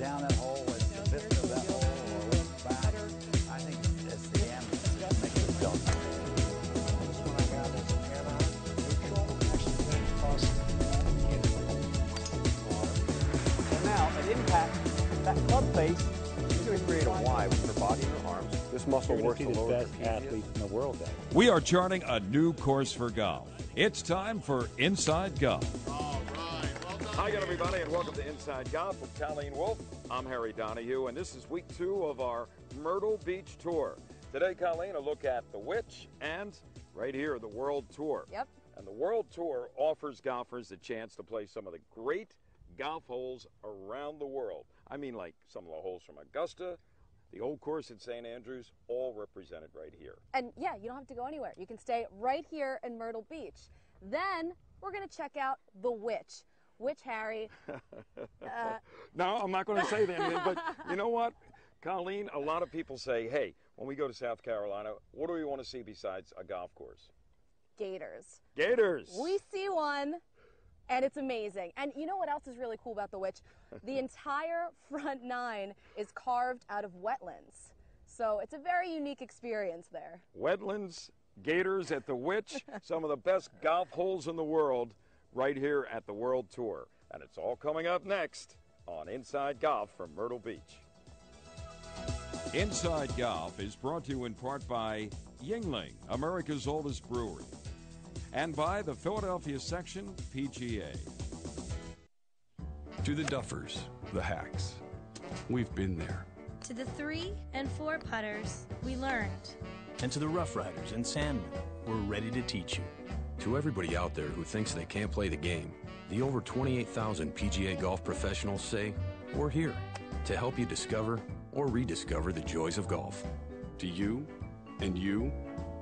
down that hole, it's the vista of that hole, or it's back. I think it's the ambulance that makes it go. This one I got is airline neutral. Actually, things cost And now, at impact, that club face is going to create a Y with her body and her arms. This muscle works the lower best athlete in the world. We are charting a new course for golf. It's time for Inside Golf. All right. Welcome. Hi again, everybody, and welcome to Inside Golf with Colleen Wolfe. I'm Harry Donahue, and this is week 2 of our Myrtle Beach Tour. Today, Colleen, a look at the Witch and, right here, the World Tour. Yep. And the World Tour offers golfers the chance to play some of the great golf holes around the world. I mean, like some of the holes from Augusta, the old course at St. Andrews, all represented right here. And yeah, you don't have to go anywhere. You can stay right here in Myrtle Beach. Then we're going to check out the Witch. Which, Harry? No, I'm not going to say that, but you know what, Colleen, a lot of people say, hey, when we go to South Carolina, what do we want to see besides a golf course? Gators. Gators. We see one, and it's amazing. And you know what else is really cool about the Witch? The entire front 9 is carved out of wetlands. So it's a very unique experience there. Wetlands, gators at the Witch, some of the best golf holes in the world right here at the World Tour. And it's all coming up next on Inside Golf from Myrtle Beach. Inside Golf is brought to you in part by Yingling, America's oldest brewery, and by the Philadelphia Section PGA. To the duffers, the hacks, we've been there. To the 3 and 4 putters, we learned. And to the rough riders and sandmen, we're ready to teach you. To everybody out there who thinks they can't play the game, the over 28,000 PGA golf professionals say, we're here to help you discover or rediscover the joys of golf. To you, and you,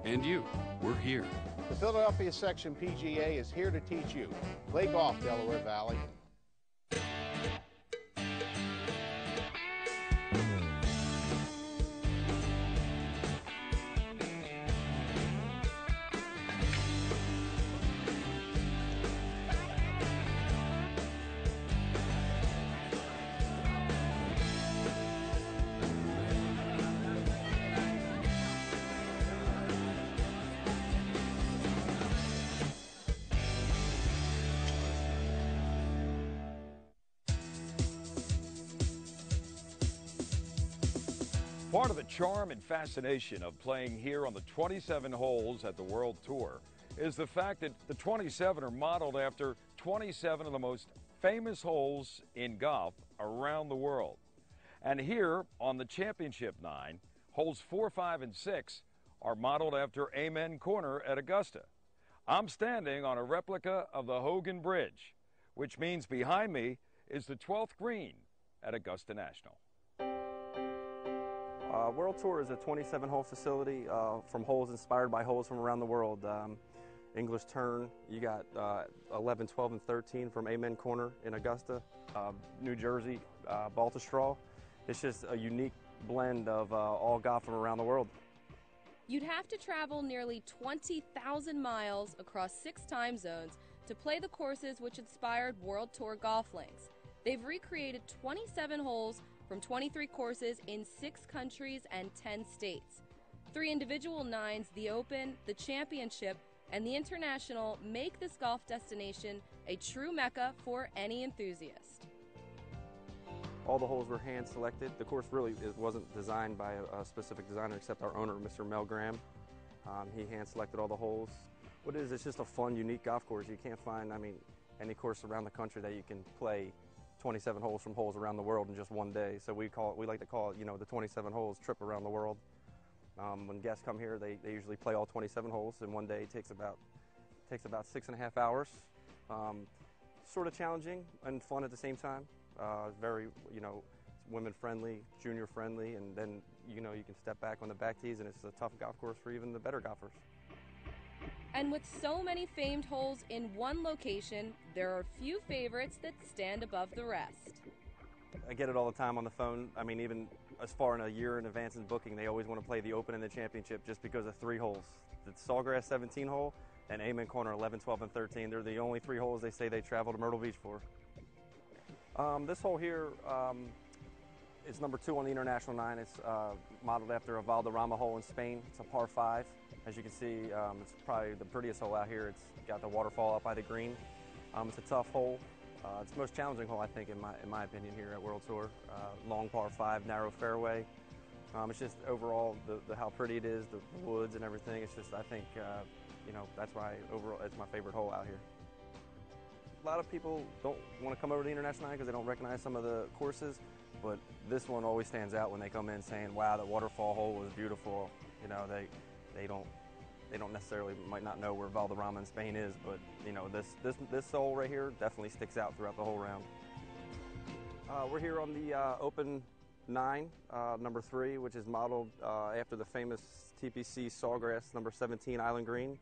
and you, we're here. The Philadelphia Section PGA is here to teach you. Play golf, Delaware Valley. Part of the charm and fascination of playing here on the 27 holes at the World Tour is the fact that the 27 are modeled after 27 of the most famous holes in golf around the world. And here on the Championship 9, holes 4, 5, and 6 are modeled after Amen Corner at Augusta. I'm standing on a replica of the Hogan Bridge, which means behind me is the 12th green at Augusta National. World Tour is a 27-hole facility from holes inspired by holes from around the world. English Turn, you got 11, 12, and 13 from Amen Corner in Augusta. New Jersey, Baltusrol. It's just a unique blend of all golf from around the world. You'd have to travel nearly 20,000 miles across 6 time zones to play the courses which inspired World Tour golf links. They've recreated 27 holes from 23 courses in 6 countries and 10 states. 3 individual 9s, the Open, the Championship, and the International make this golf destination a true mecca for any enthusiast. All the holes were hand-selected. The course really wasn't designed by a specific designer except our owner, Mr. Mel Graham. He hand-selected all the holes. What it is, it's just a fun, unique golf course. You can't find, any course around the country that you can play 27 holes from holes around the world in just one day. So we like to call it, the 27 holes trip around the world. When guests come here, they usually play all 27 holes in one day. It takes about 6.5 hours. Sort of challenging and fun at the same time. Very, women friendly, junior friendly, and then you can step back on the back tees, and it's a tough golf course for even the better golfers. And with so many famed holes in one location, there are few favorites that stand above the rest. I get it all the time on the phone. Even as far in a year in advance in booking, they always want to play the Open and the Championship just because of 3 holes. The Sawgrass 17 hole and Amen Corner 11, 12, and 13. They're the only 3 holes they say they travel to Myrtle Beach for. This hole here, It's number 2 on the International 9. It's modeled after a Valderrama hole in Spain. It's a par 5. As you can see, it's probably the prettiest hole out here. It's got the waterfall up by the green. It's a tough hole. It's the most challenging hole, I think, in my opinion, here at World Tour. Long par 5, narrow fairway. It's just overall how pretty it is, the woods and everything. It's just, I think, you know, that's why overall it's my favorite hole out here. A lot of people don't want to come over to the International 9 because they don't recognize some of the courses, but this one always stands out when they come in saying, wow, the waterfall hole was beautiful. You know, they don't necessarily might not know where Valderrama in Spain is, but you know, this hole right here definitely sticks out throughout the whole round. We're here on the Open 9, number 3, which is modeled after the famous TPC Sawgrass number 17 Island Green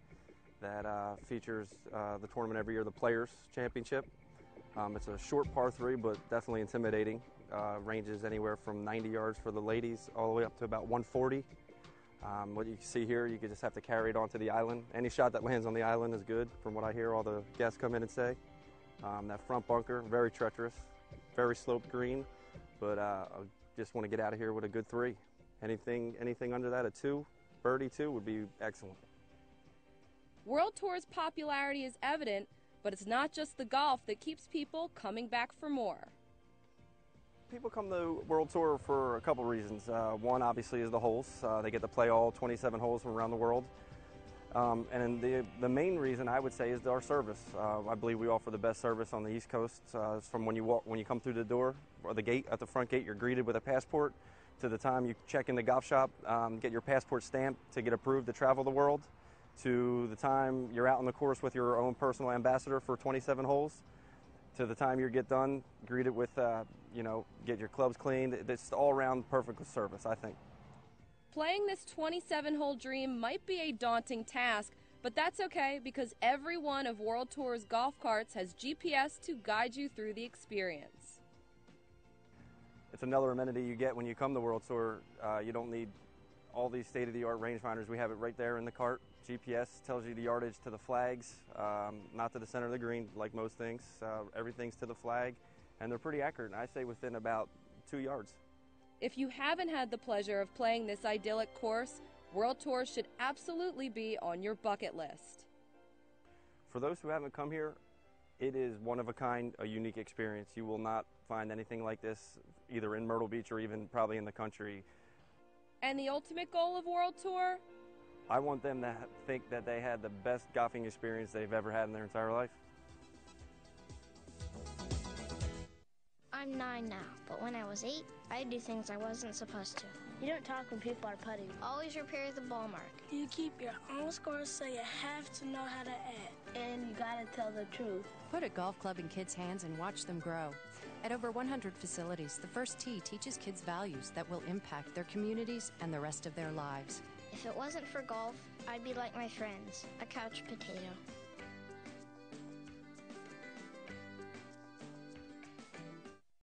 that features the tournament every year, the Players Championship. It's a short par 3, but definitely intimidating. Ranges anywhere from 90 yards for the ladies all the way up to about 140. What you can see here, you could just have to carry it onto the island. Any shot that lands on the island is good, from what I hear all the guests come in and say. That front bunker, very treacherous, very sloped green, but I just want to get out of here with a good 3. Anything under that, a 2, birdie 2 would be excellent. World Tour's popularity is evident, but it's not just the golf that keeps people coming back for more. People come to World Tour for a couple reasons. One, obviously, is the holes. They get to play all 27 holes from around the world. And the main reason, I would say, is our service. I believe we offer the best service on the East Coast. From when you come through the door, or the gate, at the front gate, you're greeted with a passport, to the time you check in the golf shop, get your passport stamped to get approved to travel the world, to the time you're out on the course with your own personal ambassador for 27 holes, to the time you get done, greet it with, you know, get your clubs cleaned. It's all-around perfect service, I think. Playing this 27-hole dream might be a daunting task, but that's okay because every one of World Tour's golf carts has GPS to guide you through the experience. It's another amenity you get when you come to World Tour. You don't need all these state-of-the-art rangefinders. We have it right there in the cart. GPS tells you the yardage to the flags, not to the center of the green like most things. Everything's to the flag, and they're pretty accurate. I say within about 2 yards. If you haven't had the pleasure of playing this idyllic course, World Tour should absolutely be on your bucket list. For those who haven't come here, it is one of a kind, a unique experience. You will not find anything like this either in Myrtle Beach or even probably in the country. And the ultimate goal of World Tour? I want them to think that they had the best golfing experience they've ever had in their entire life. I'm 9 now, but when I was 8, I'd do things I wasn't supposed to. You don't talk when people are putting. Always repair the ball mark. You keep your own score, so you have to know how to add. And you gotta tell the truth. Put a golf club in kids' hands and watch them grow. At over 100 facilities, the First Tee teaches kids values that will impact their communities and the rest of their lives. If it wasn't for golf, I'd be like my friends, a couch potato.